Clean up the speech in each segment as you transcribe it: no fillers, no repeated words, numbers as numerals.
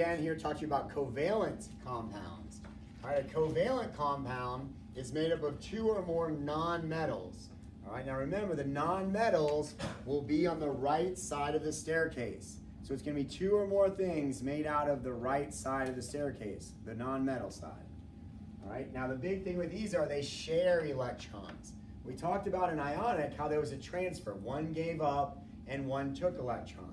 Again, here talking about covalent compounds. All right, a covalent compound is made up of two or more nonmetals. All right, now remember the nonmetals will be on the right side of the staircase. So it's going to be two or more things made out of the right side of the staircase, the nonmetal side. All right, now the big thing with these are they share electrons. We talked about in ionic how there was a transfer. One gave up and one took electrons.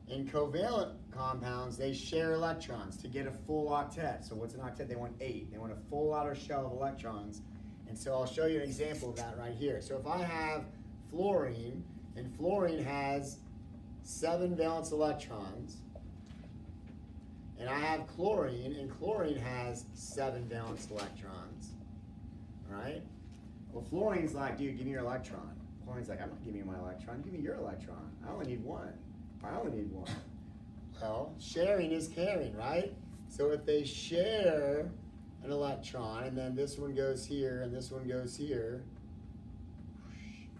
In covalent compounds, they share electrons to get a full octet. So what's an octet? They want 8. They want a full outer shell of electrons. And so I'll show you an example of that right here. So if I have fluorine, and fluorine has 7 valence electrons, and I have chlorine, and chlorine has 7 valence electrons, all right? Well, fluorine's like, dude, give me your electron. Chlorine's like, I'm not giving you my electron, give me your electron. I only need one. I only need one. Well, sharing is caring, right? So if they share an electron, and then this one goes here, and this one goes here,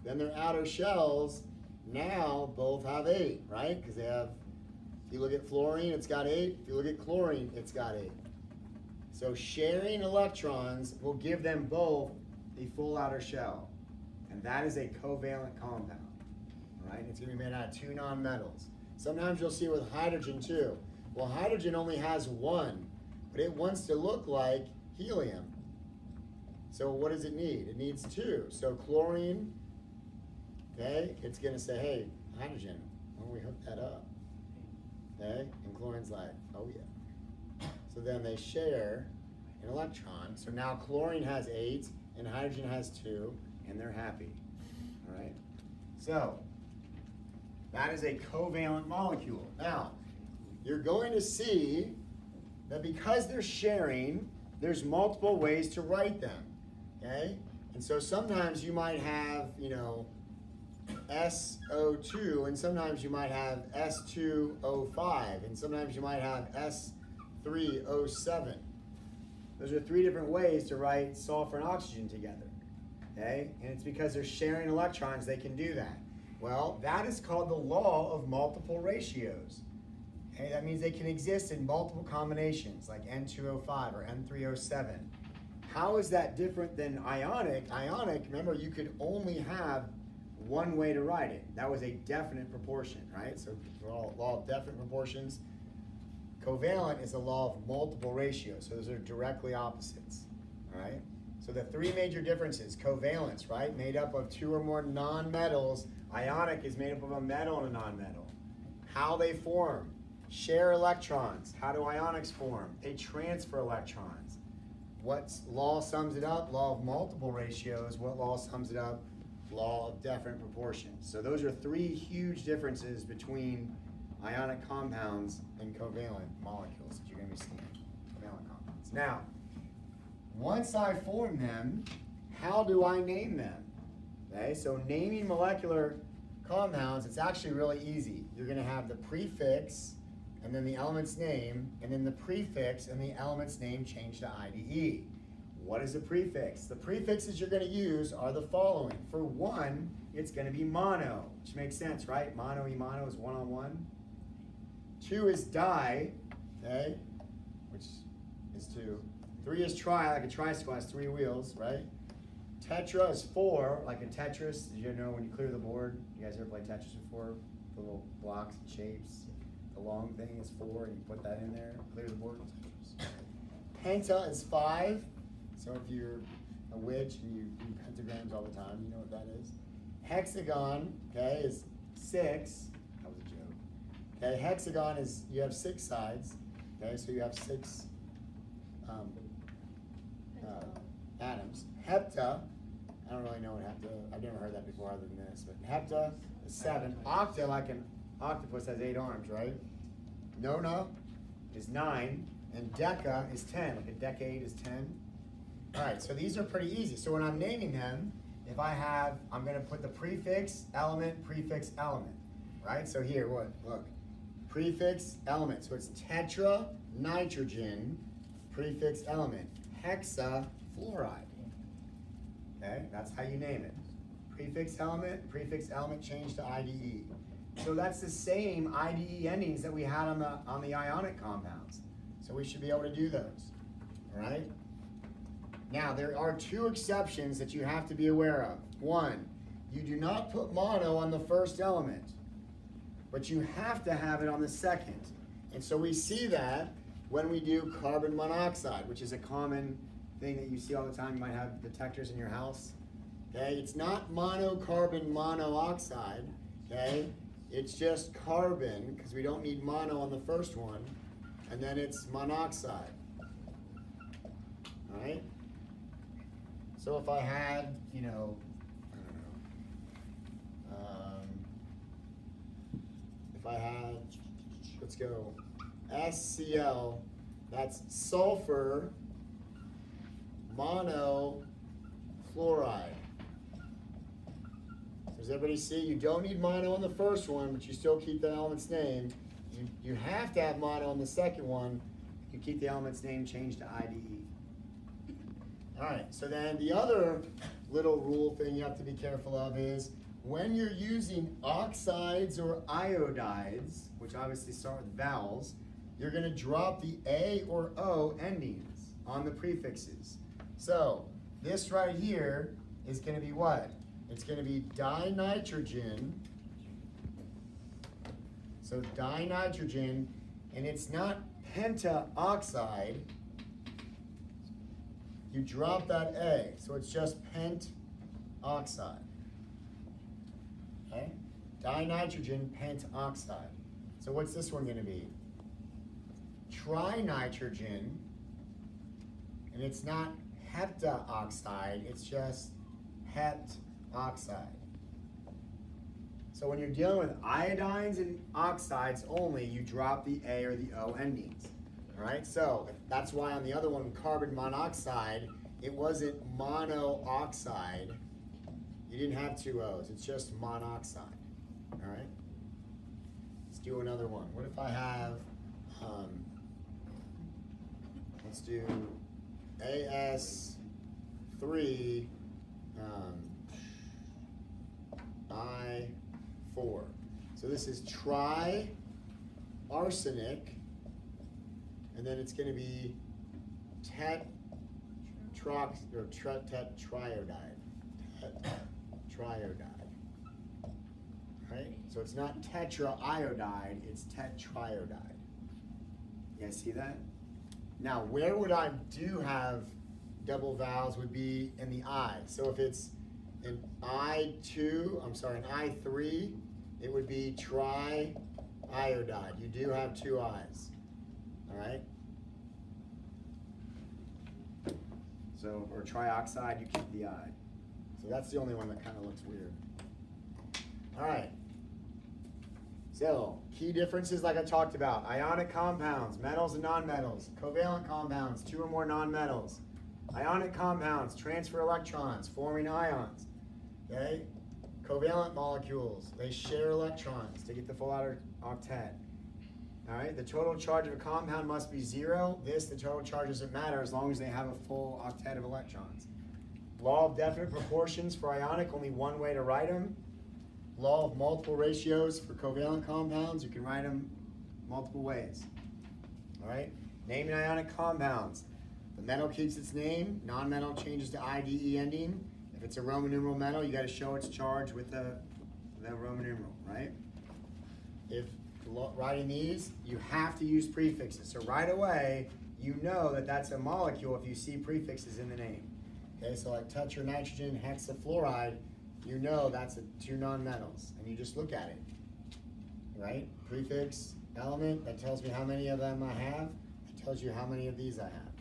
then their outer shells now both have 8, right? Because they have, if you look at fluorine, it's got 8. If you look at chlorine, it's got 8. So sharing electrons will give them both a full outer shell. And that is a covalent compound, right? It's going to be made out of 2 nonmetals. Sometimes you'll see it with hydrogen too. Well, hydrogen only has 1, but it wants to look like helium. So what does it need? It needs 2. So chlorine, okay, it's going to say, hey, hydrogen, why don't we hook that up? Okay, and chlorine's like, oh yeah. So then they share an electron. So now chlorine has 8 and hydrogen has 2, and they're happy, all right? So that is a covalent molecule. Now, you're going to see that because they're sharing, there's multiple ways to write them, okay? And so sometimes you might have, SO2, and sometimes you might have S2O5, and sometimes you might have S3O7. Those are 3 different ways to write sulfur and oxygen together, okay? And it's because they're sharing electrons they can do that. Well, that is called the law of multiple ratios. Okay, that means they can exist in multiple combinations, like N2O5 or N3O7. How is that different than ionic? Ionic, remember, you could only have one way to write it. That was a definite proportion, right? So law of definite proportions. Covalent is a law of multiple ratios, so those are directly opposites, all right? So the 3 major differences, covalence, right? Made up of 2 or more nonmetals. Ionic is made up of a metal and a nonmetal. How they form, share electrons. How do ionics form? They transfer electrons. What law sums it up? Law of multiple ratios. What law sums it up? Law of definite proportions. So those are 3 huge differences between ionic compounds and covalent molecules that you're going to be seeing. Covalent compounds. Now, once I form them, how do I name them? Okay, so naming molecular compounds, it's actually really easy. You're going to have the prefix and then the element's name, and then the prefix and the element's name change to IDE. What is a prefix? The prefixes you're going to use are the following. For 1, it's going to be mono, which makes sense, right? Mono e mono is 1 on 1. 2 is di, okay, which is 2. 3 is tri, like a tricycle has 3 wheels, right? Tetra is 4, like a Tetris. Did you know when you clear the board? You guys ever play Tetris before? The little blocks and shapes. The long thing is 4, and you put that in there, clear the board. Penta is 5. So if you're a witch and you do pentagrams all the time, you know what that is. Hexagon, okay, is 6. That was a joke. Okay, hexagon is, you have 6 sides. Okay, so you have 6 atoms. Hepta, I don't really know what hepta, I've never heard that before other than this, but hepta is 7. Octa, like an octopus, has 8 arms, right? Nona is 9, and deca is 10, like a decade is 10. All right, so these are pretty easy. So when I'm naming them, if I have, I'm going to put the prefix, element, right? So here, what? Look, prefix, element. So it's tetra, nitrogen, prefix, element, hexafluoride. Okay, that's how you name it. Prefix, element change to IDE. So that's the same IDE endings that we had on the ionic compounds. So we should be able to do those, all right? Now, there are two exceptions that you have to be aware of. One, you do not put mono on the first element, but you have to have it on the second. And so we see that when we do carbon monoxide, which is a common thing that you see all the time. You might have detectors in your house. Okay, it's not monocarbon monoxide, okay? It's just carbon, because we don't need mono on the first one, and then it's monoxide. All right? So if I had, I don't know, if I had, let's go, SCl, that's sulfur monofluoride. So does everybody see? You don't need mono on the first one, but you still keep the element's name. You have to have mono on the second one. You keep the element's name changed to IDE. All right, so then the other little rule thing you have to be careful of is when you're using oxides or iodides, which obviously start with vowels, you're going to drop the A or O endings on the prefixes. So this right here is going to be what? It's going to be dinitrogen. So dinitrogen, and it's not pentaoxide. You drop that A, so it's just pentoxide. Okay? Dinitrogen pentoxide. So what's this one going to be? Trinitrogen, and it's not heptaoxide, it's just heptoxide. So when you're dealing with iodines and oxides only, you drop the A or the O endings. All right, so that's why on the other one, carbon monoxide, it wasn't monooxide. You didn't have two O's, it's just monoxide. All right, let's do another one. What if I have, let's do AS3 I4. So this is tri-arsenic, and then it's going to be tetriodide. Right? So it's not tetraiodide, it's tetriodide. You guys see that? Now, where would I do have double vowels would be in the I. So if it's an I2, an I3, it would be triiodide. You do have two I's. All right? So, or trioxide, you keep the I. So that's the only one that kind of looks weird. All right. So, key differences like I talked about. Ionic compounds, metals and nonmetals. Covalent compounds, two or more nonmetals. Ionic compounds transfer electrons, forming ions. Okay? Covalent molecules, they share electrons to get the full outer octet. All right, the total charge of a compound must be zero. The total charge doesn't matter as long as they have a full octet of electrons. Law of definite proportions for ionic, only one way to write them. Law of multiple ratios for covalent compounds, you can write them multiple ways. All right, naming ionic compounds. The metal keeps its name, non-metal changes to IDE ending. If it's a Roman numeral metal, you got to show its charge with the Roman numeral, right? If writing these, you have to use prefixes. So right away, you know that that's a molecule if you see prefixes in the name. Okay, so like tetranitrogen hexafluoride, you know that's two nonmetals, and you just look at it, right? Prefix element, that tells me how many of them I have. It tells you how many of these I have,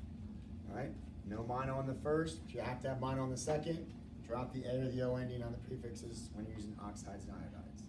all right? No mono on the first, but you have to have mono on the second. Drop the A or the O ending on the prefixes when you're using oxides and iodides.